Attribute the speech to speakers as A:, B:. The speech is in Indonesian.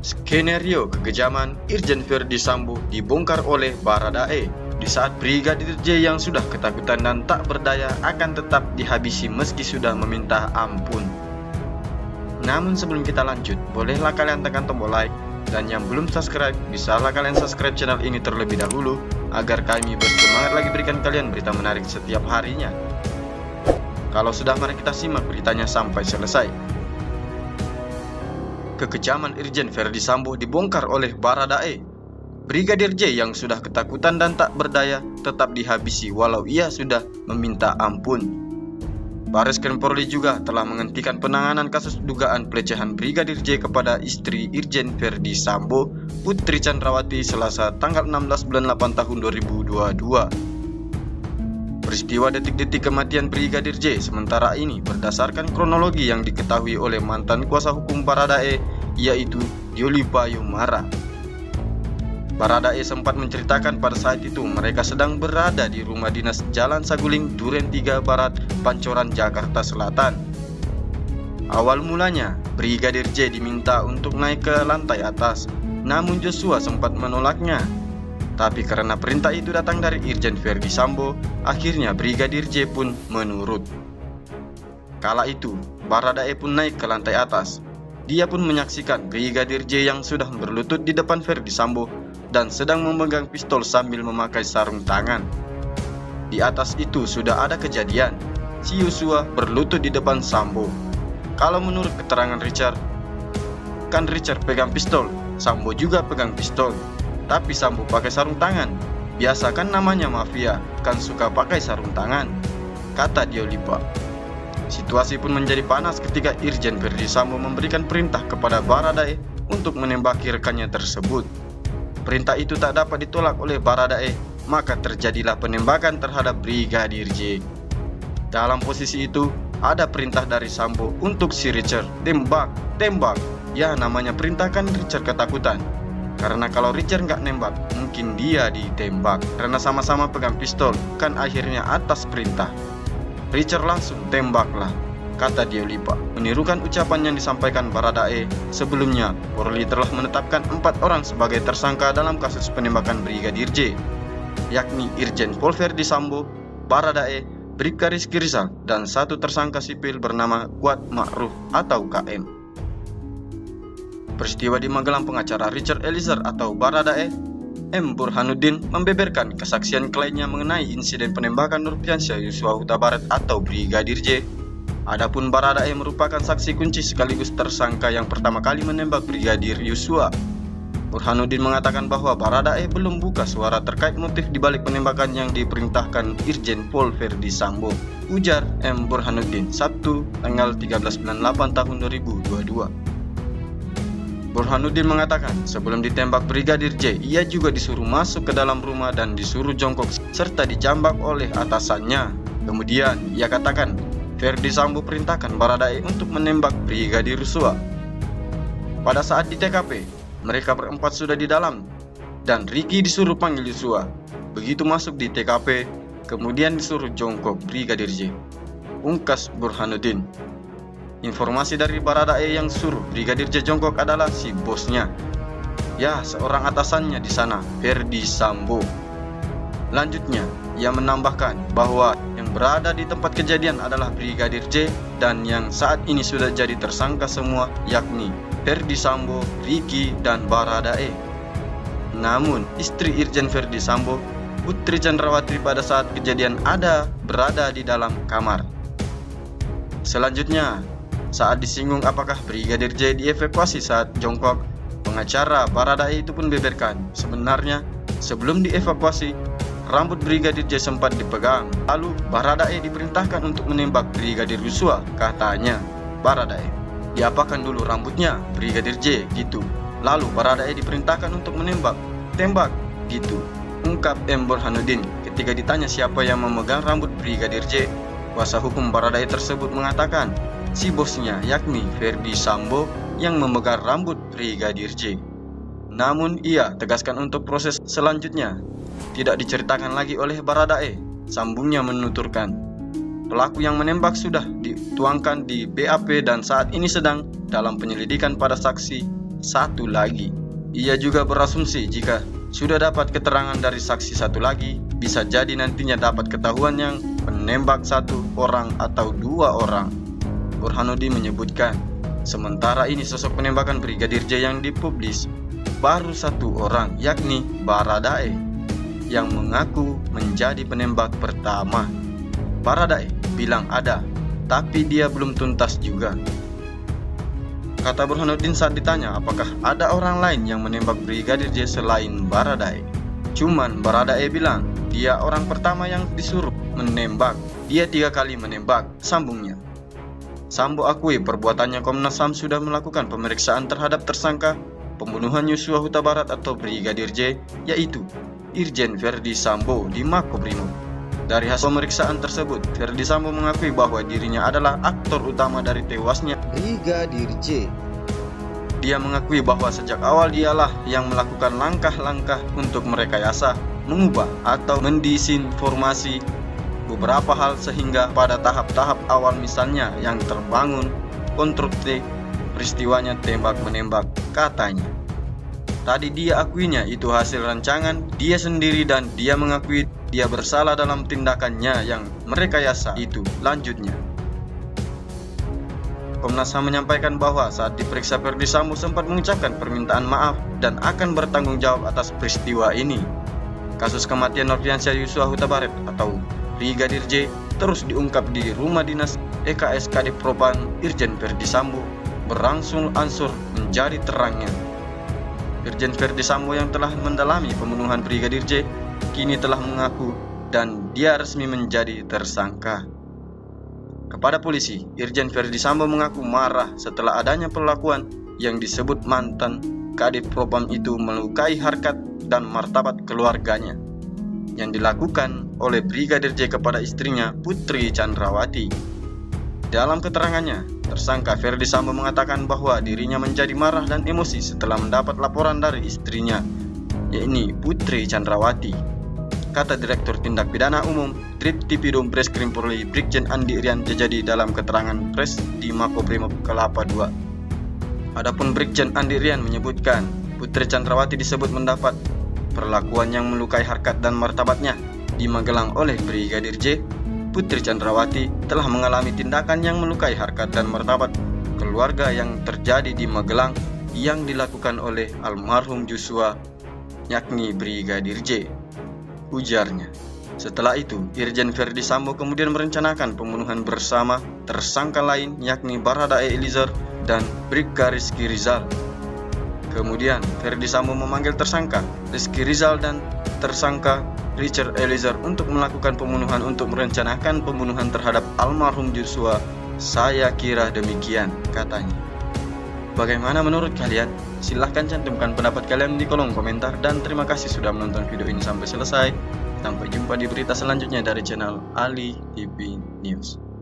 A: Skenario kekejaman Irjen Verdi Sambo dibongkar oleh Baradae. Di saat Brigadir J yang sudah ketakutan dan tak berdaya akan tetap dihabisi meski sudah meminta ampun. Namun sebelum kita lanjut, bolehlah kalian tekan tombol like, dan yang belum subscribe, bisalah kalian subscribe channel ini terlebih dahulu agar kami bersemangat lagi berikan kalian berita menarik setiap harinya. Kalau sudah, mari kita simak beritanya sampai selesai. Kekejaman Irjen Verdi Sambo dibongkar oleh Baradae. Brigadir J yang sudah ketakutan dan tak berdaya tetap dihabisi walau ia sudah meminta ampun. Barreskrim Polri juga telah menghentikan penanganan kasus dugaan pelecehan Brigadir J kepada istri Irjen Verdi Sambo, Putri Chandrawati, Selasa tanggal 16 bulan 8 tahun 2022. Peristiwa detik-detik kematian Brigadir J sementara ini berdasarkan kronologi yang diketahui oleh mantan kuasa hukum Baradae, yaitu Diolipa Yomara. Baradae sempat menceritakan pada saat itu mereka sedang berada di rumah dinas Jalan Saguling, Duren 3 Barat, Pancoran, Jakarta Selatan. Awal mulanya, Brigadir J diminta untuk naik ke lantai atas, namun Joshua sempat menolaknya. Tapi karena perintah itu datang dari Irjen Verdi Sambo, akhirnya Brigadir J pun menurut. Kala itu, Baradae pun naik ke lantai atas. Dia pun menyaksikan Brigadir J yang sudah berlutut di depan Verdi Sambo dan sedang memegang pistol sambil memakai sarung tangan. Di atas itu sudah ada kejadian, si Joshua berlutut di depan Sambo. Kalau menurut keterangan Richard, kan Richard pegang pistol, Sambo juga pegang pistol. Tapi Sambo pakai sarung tangan. Biasa kan namanya mafia, kan suka pakai sarung tangan, kata Diolipa. Situasi pun menjadi panas ketika Irjen Verdi Sambo memberikan perintah kepada Baradae untuk menembaki rekannya tersebut. Perintah itu tak dapat ditolak oleh Baradae, maka terjadilah penembakan terhadap Brigadir J. Dalam posisi itu, ada perintah dari Sambo untuk si Richard, tembak, tembak. Ya, namanya perintah kan Richard ketakutan. Karena kalau Richard nggak nembak, mungkin dia ditembak. Karena sama-sama pegang pistol, kan akhirnya atas perintah. Richard langsung tembaklah, kata Diolipa. Menirukan ucapan yang disampaikan Baradae sebelumnya, Polri telah menetapkan 4 orang sebagai tersangka dalam kasus penembakan Brigadir J, yakni Irjen Pol Verdi Sambo, Baradae, Bribka Rizky Rizal, dan 1 tersangka sipil bernama Kuat Ma'ruf atau KM. Peristiwa di Magelang, pengacara Richard Eliezer atau Baradae, M. Burhanuddin, membeberkan kesaksian kliennya mengenai insiden penembakan Nurfiansyah Yosua Huta Barat atau Brigadir J. Adapun Baradae merupakan saksi kunci sekaligus tersangka yang pertama kali menembak Brigadir Yosua. Burhanuddin mengatakan bahwa Baradae belum buka suara terkait motif dibalik penembakan yang diperintahkan Irjen Pol Verdi Sambo, ujar M. Burhanuddin Sabtu tanggal 13 bulan 8 tahun 2022. Burhanuddin mengatakan sebelum ditembak Brigadir J, ia juga disuruh masuk ke dalam rumah dan disuruh jongkok serta dicambak oleh atasannya. Kemudian ia katakan Verdi Sambo perintahkan Baradae untuk menembak Brigadir Yosua. Pada saat di TKP, mereka berempat sudah di dalam dan Ricky disuruh panggil Yosua. Begitu masuk di TKP, kemudian disuruh jongkok Brigadir J, ungkas Burhanuddin. Informasi dari Baradae yang suruh Brigadir J jongkok adalah si bosnya, ya seorang atasannya di sana, Verdi Sambo. Lanjutnya, ia menambahkan bahwa yang berada di tempat kejadian adalah Brigadir J dan yang saat ini sudah jadi tersangka semua, yakni Verdi Sambo, Ricky, dan Baradae. Namun, istri Irjen Verdi Sambo, Putri Chandrawati, pada saat kejadian berada di dalam kamar. Selanjutnya, saat disinggung apakah Brigadir J dievakuasi saat jongkok, pengacara Baradae itu pun beberkan sebenarnya sebelum dievakuasi, rambut Brigadir J sempat dipegang. Lalu Baradae diperintahkan untuk menembak Brigadir Yosua, katanya Baradae. Diapakan dulu rambutnya Brigadir J gitu. Lalu Baradae diperintahkan untuk menembak, tembak gitu, ungkap M. Burhanuddin. Ketika ditanya siapa yang memegang rambut Brigadir J, kuasa hukum Baradae tersebut mengatakan si bosnya, yakni Verdi Sambo, yang memegang rambut Brigadir J. Namun ia tegaskan untuk proses selanjutnya tidak diceritakan lagi oleh Baradae. Sambungnya menuturkan, pelaku yang menembak sudah dituangkan di BAP dan saat ini sedang dalam penyelidikan pada saksi satu lagi. Ia juga berasumsi jika sudah dapat keterangan dari saksi satu lagi, bisa jadi nantinya dapat ketahuan yang penembak satu orang atau dua orang. Burhanuddin menyebutkan, sementara ini sosok penembakan Brigadir J yang dipublis baru satu orang, yakni Baradae, yang mengaku menjadi penembak pertama. Baradae bilang ada, tapi dia belum tuntas juga. Kata Burhanuddin saat ditanya apakah ada orang lain yang menembak Brigadir J selain Baradae. Cuman Baradae bilang dia orang pertama yang disuruh menembak. Dia 3 kali menembak, sambungnya. Sambo akui perbuatannya. Komnas HAM sudah melakukan pemeriksaan terhadap tersangka pembunuhan Yosua Huta Barat atau Brigadir J, yaitu Irjen Verdi Sambo di Makobrimob. Dari hasil pemeriksaan tersebut, Verdi Sambo mengakui bahwa dirinya adalah aktor utama dari tewasnya Brigadir J. Dia mengakui bahwa sejak awal dialah yang melakukan langkah-langkah untuk merekayasa, mengubah atau mendisinformasi beberapa hal sehingga pada tahap-tahap awal misalnya yang terbangun konstruksi peristiwanya tembak-menembak, katanya. Tadi dia akuinya itu hasil rancangan dia sendiri dan dia mengakui dia bersalah dalam tindakannya yang merekayasa itu, lanjutnya. Komnas HAM menyampaikan bahwa saat diperiksa Verdi Sambo sempat mengucapkan permintaan maaf dan akan bertanggung jawab atas peristiwa ini. Kasus kematian Nofriansyah Yosua Huta Barat atau Brigadir J terus diungkap di rumah dinas EKS Kadipropam Irjen Verdi Sambo berangsur-angsur menjadi terangnya. Irjen Verdi Sambo yang telah mendalami pembunuhan Brigadir J kini telah mengaku dan dia resmi menjadi tersangka. Kepada polisi, Irjen Verdi Sambo mengaku marah setelah adanya perlakuan yang disebut mantan Kadipropam itu melukai harkat dan martabat keluarganya yang dilakukan oleh Brigadir J kepada istrinya Putri Chandrawati. Dalam keterangannya, tersangka Verdi Sambo mengatakan bahwa dirinya menjadi marah dan emosi setelah mendapat laporan dari istrinya, yakni Putri Chandrawati. Kata Direktur Tindak Pidana Umum Triptipidum Breskrim Polri Brigjen Andi Irian Jajadi dalam keterangan pers di Makobrimob Kelapa II. Adapun Brigjen Andi Irian menyebutkan Putri Chandrawati disebut mendapat perlakuan yang melukai harkat dan martabatnya di Magelang oleh Brigadir J. Putri Chandrawati telah mengalami tindakan yang melukai harkat dan martabat keluarga yang terjadi di Magelang yang dilakukan oleh almarhum Joshua, yakni Brigadir J, ujarnya. Setelah itu, Irjen Verdi Sambo kemudian merencanakan pembunuhan bersama tersangka lain yakni Baradae Eliezer dan Bribka Rizky Rizal. Kemudian, Verdi Sambo memanggil tersangka Rizky Rizal dan tersangka Richard Eliezer untuk melakukan pembunuhan untuk merencanakan pembunuhan terhadap almarhum Joshua. Saya kira demikian, katanya. Bagaimana menurut kalian? Silahkan cantumkan pendapat kalian di kolom komentar dan terima kasih sudah menonton video ini sampai selesai. Sampai jumpa di berita selanjutnya dari channel Ali TV News.